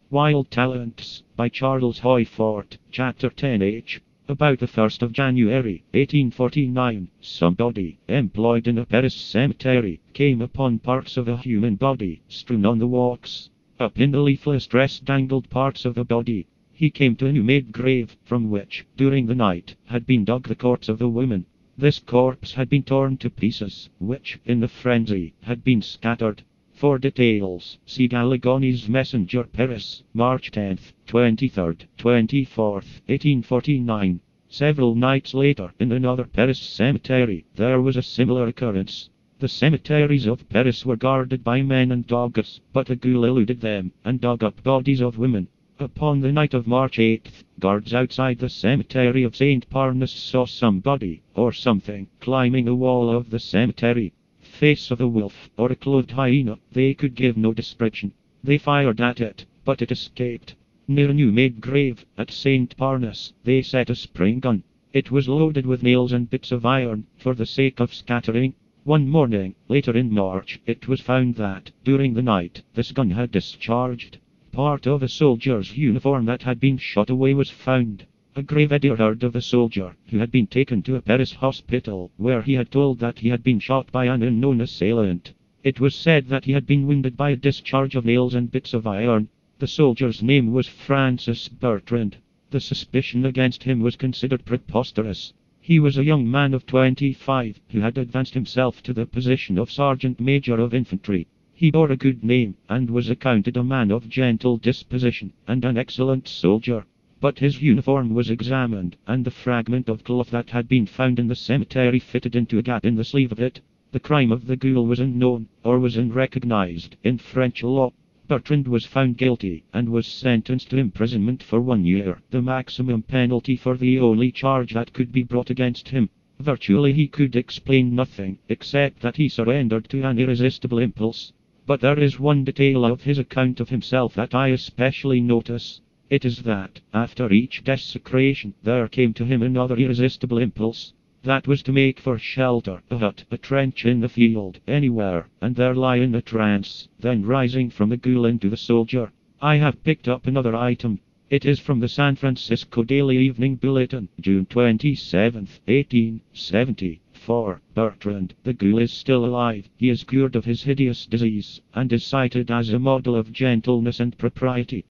Wild Talents, by Charles Hoyfort, Chapter 10H. About the 1st of January, 1849, somebody, employed in a Paris cemetery, came upon parts of a human body, strewn on the walks. Up in the leafless dress dangled parts of a body. He came to a new-made grave, from which, during the night, had been dug the corpse of a woman. This corpse had been torn to pieces, which, in the frenzy, had been scattered. For details, see Galligoni's Messenger, Paris, March 10th, 23rd, 24th, 1849. Several nights later, in another Paris cemetery, there was a similar occurrence. The cemeteries of Paris were guarded by men and dogs, but a ghoul eluded them, and dug up bodies of women. Upon the night of March 8th, guards outside the cemetery of Montparnasse saw somebody, or something, climbing a wall of the cemetery. Face of a wolf, or a clothed hyena, they could give no description. They fired at it, but it escaped. Near a new-made grave, at Montparnasse, they set a spring gun. It was loaded with nails and bits of iron, for the sake of scattering. One morning, later in March, it was found that, during the night, this gun had discharged. Part of a soldier's uniform that had been shot away was found. A gravedier heard of a soldier, who had been taken to a Paris hospital, where he had told that he had been shot by an unknown assailant. It was said that he had been wounded by a discharge of nails and bits of iron. The soldier's name was Francis Bertrand. The suspicion against him was considered preposterous. He was a young man of 25, who had advanced himself to the position of sergeant major of infantry. He bore a good name, and was accounted a man of gentle disposition, and an excellent soldier. But his uniform was examined, and the fragment of cloth that had been found in the cemetery fitted into a gap in the sleeve of it. The crime of the ghoul was unknown, or was unrecognized, in French law. Bertrand was found guilty, and was sentenced to imprisonment for 1 year, the maximum penalty for the only charge that could be brought against him. Virtually he could explain nothing, except that he surrendered to an irresistible impulse. But there is one detail of his account of himself that I especially notice. It is that, after each desecration, there came to him another irresistible impulse. That was to make for shelter, a hut, a trench in the field, anywhere, and there lie in a trance, then rising from the ghoul into the soldier. I have picked up another item. It is from the San Francisco Daily Evening Bulletin, June 27, 1870. For Bertrand, the ghoul is still alive. He is cured of his hideous disease, and is cited as a model of gentleness and propriety.